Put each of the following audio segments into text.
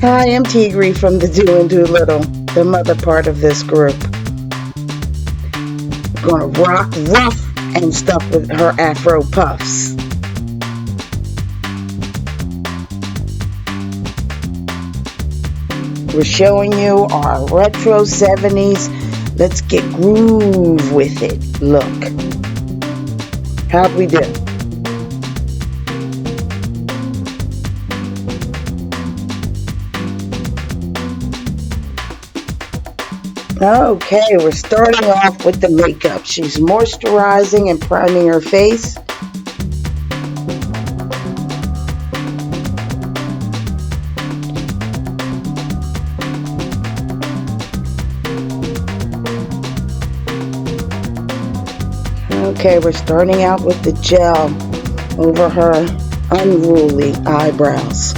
Hi, I'm Tigri from the Do and Do Little, the mother part of this group. We're gonna rock rough and stuff with her Afro puffs. We're showing you our retro 70s. Let's get groove with it. Look. How'd we do? Okay, we're starting off with the makeup. She's moisturizing and priming her face. Okay, we're starting out with the gel over her unruly eyebrows.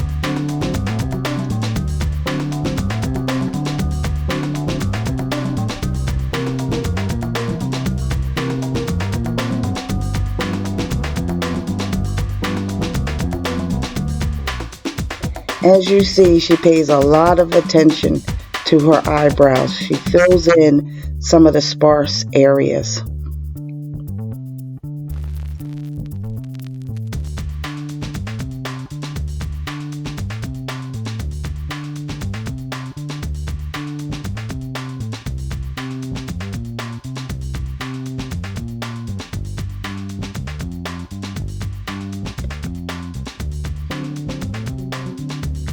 As you see, she pays a lot of attention to her eyebrows. She fills in some of the sparse areas.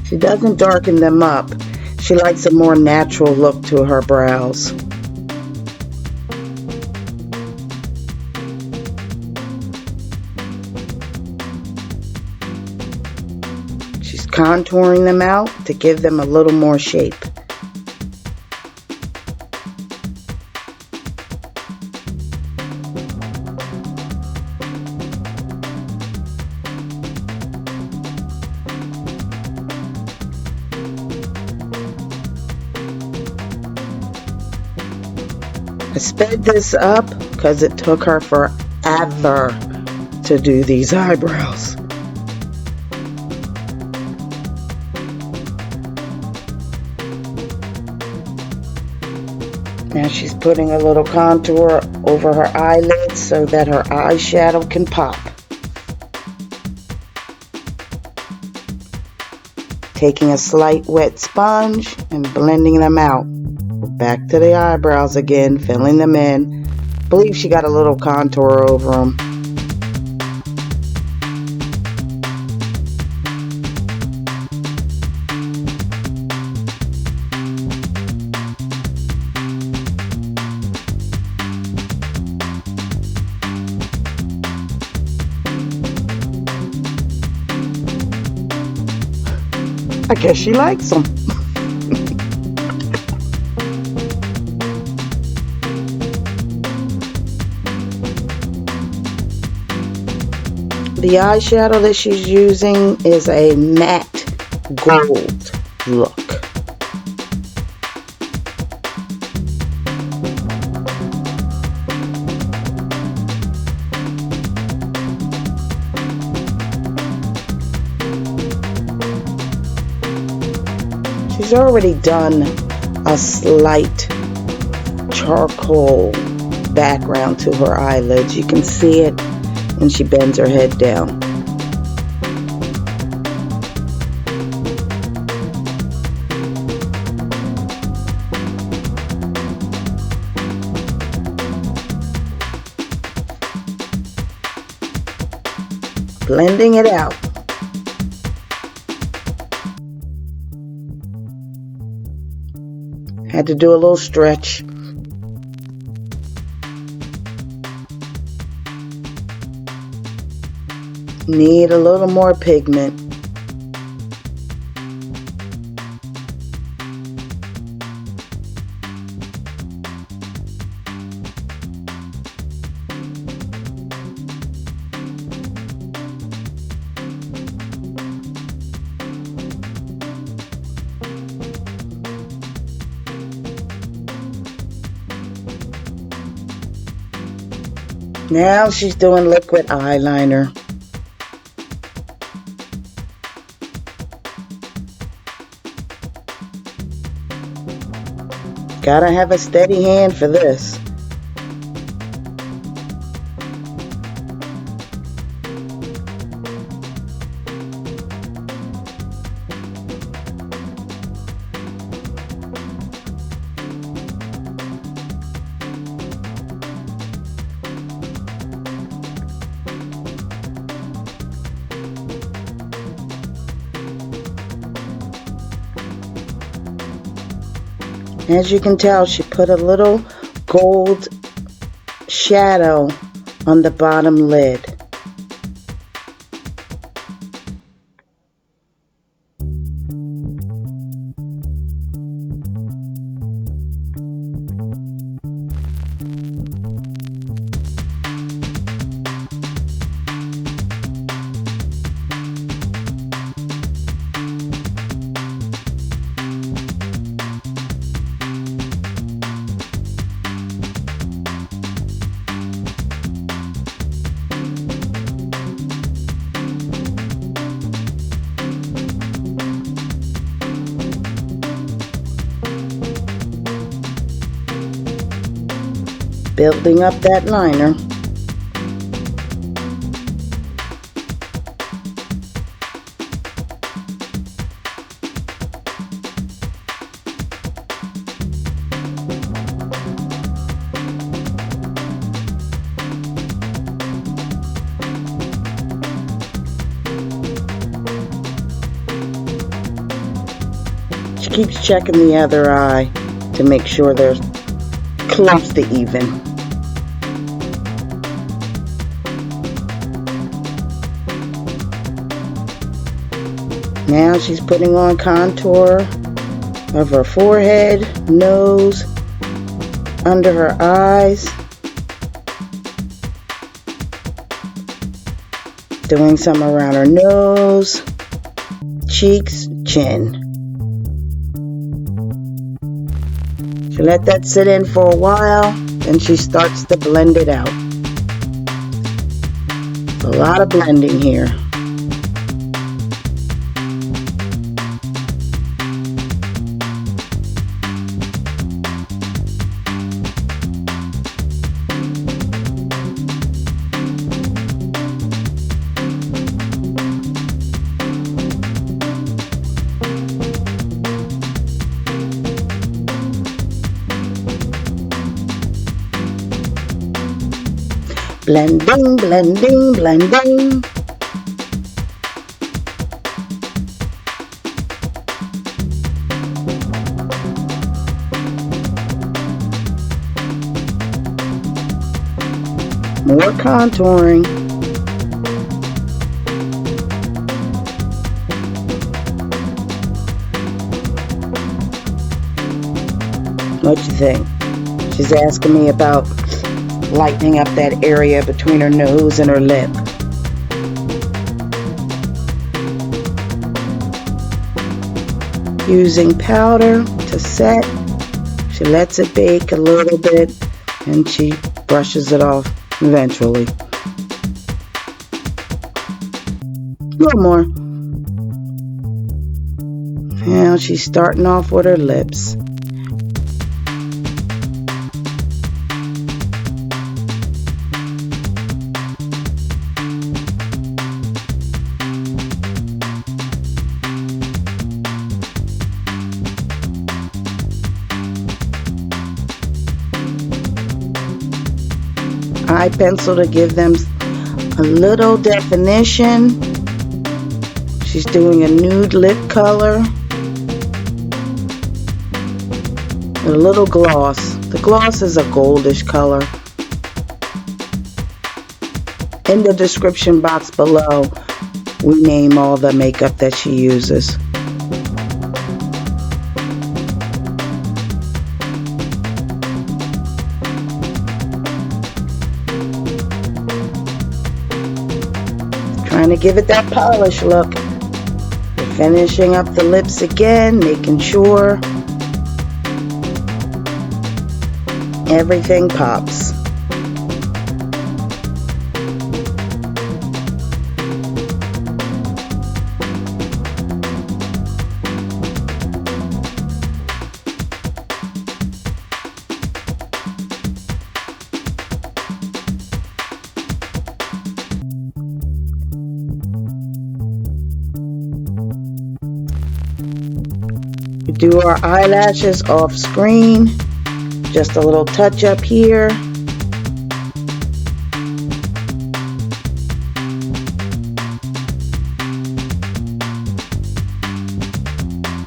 She doesn't darken them up. She likes a more natural look to her brows. She's contouring them out to give them a little more shape. I sped this up because it took her forever to do these eyebrows. Now she's putting a little contour over her eyelids so that her eyeshadow can pop. Taking a slight wet sponge and blending them out. Back to the eyebrows again, filling them in. I believe she got a little contour over them. I guess she likes them. The eyeshadow that she's using is a matte gold look. She's already done a slight charcoal background to her eyelids. You can see it when she bends her head down. Blending it out. Had to do a little stretch. Need a little more pigment. Now she's doing liquid eyeliner. Gotta have a steady hand for this. As you can tell, she put a little gold shadow on the bottom lid. Building up that liner. She keeps checking the other eye to make sure they're close to even. Now she's putting on contour of her forehead, nose, under her eyes. Doing some around her nose, cheeks, chin. She let that sit in for a while, then she starts to blend it out. A lot of blending here. Blending, blending, blending. More contouring. What you think? She's asking me about lightening up that area between her nose and her lip. Using powder to set, she lets it bake a little bit and she brushes it off eventually. A little more. Now she's starting off with her lips. Eye pencil to give them a little definition. She's doing a nude lip color. A little gloss. The gloss is a goldish color. In the description box below, we name all the makeup that she uses. Trying to give it that polish look. Finishing up the lips again, making sure everything pops. do our eyelashes off screen. Just a little touch up here.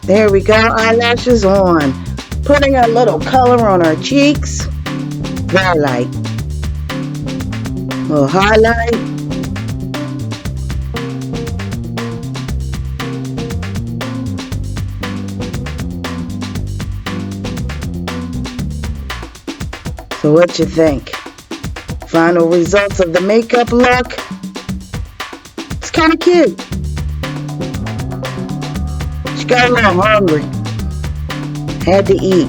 There we go, eyelashes on. Putting a little color on our cheeks. Very light. A little highlight. So what you think? Final results of the makeup look? It's kind of cute. She got a little hungry. Had to eat.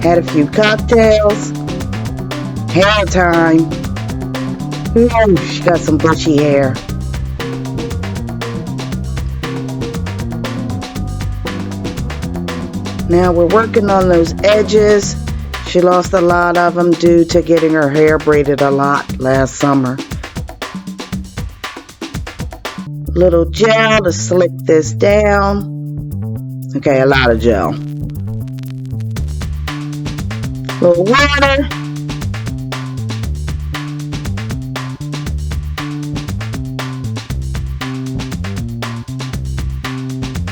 Had a few cocktails. Hair time. Ooh, she got some bushy hair. Now we're working on those edges. She lost a lot of them due to getting her hair braided a lot last summer. Little gel to slick this down. Okay, a lot of gel. Little water.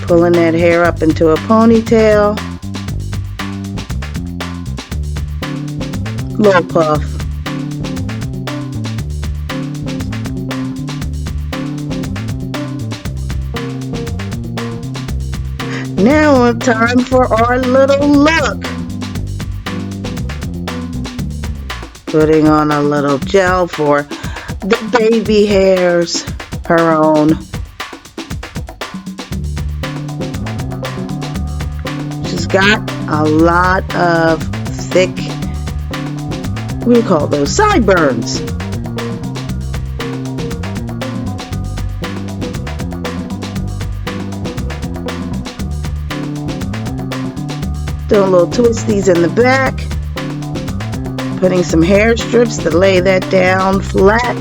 Pulling that hair up into a ponytail. Little puff. Now it's time for our little look. Putting on a little gel for the baby hairs, her own. She's got a lot of thick, what do you call those? Sideburns. Doing little twisties in the back. Putting some hair strips to lay that down flat.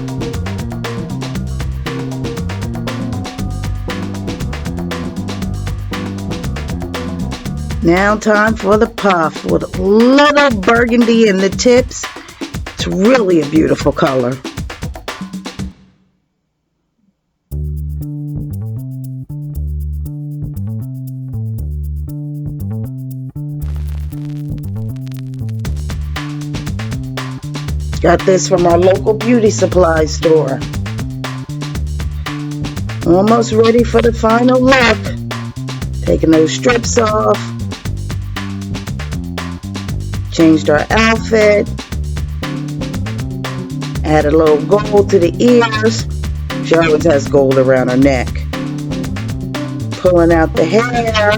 Now time for the puff with a little burgundy in the tips. It's really a beautiful color. Got this from our local beauty supply store. Almost ready for the final look. Taking those strips off. Changed our outfit. Add a little gold to the ears. She always has gold around her neck. Pulling out the hair.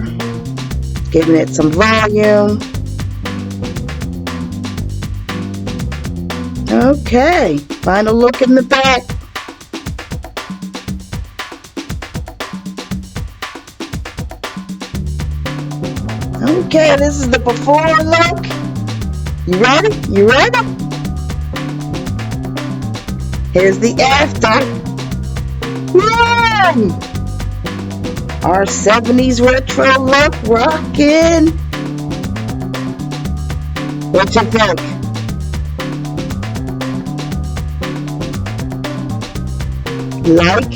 Giving it some volume. Okay, final look in the back. Okay, this is the before look. You ready? You ready? Here's the after. Yay! Our 70s retro look rockin'. What you think? Like,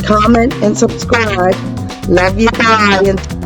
comment, and subscribe. Love you, bye.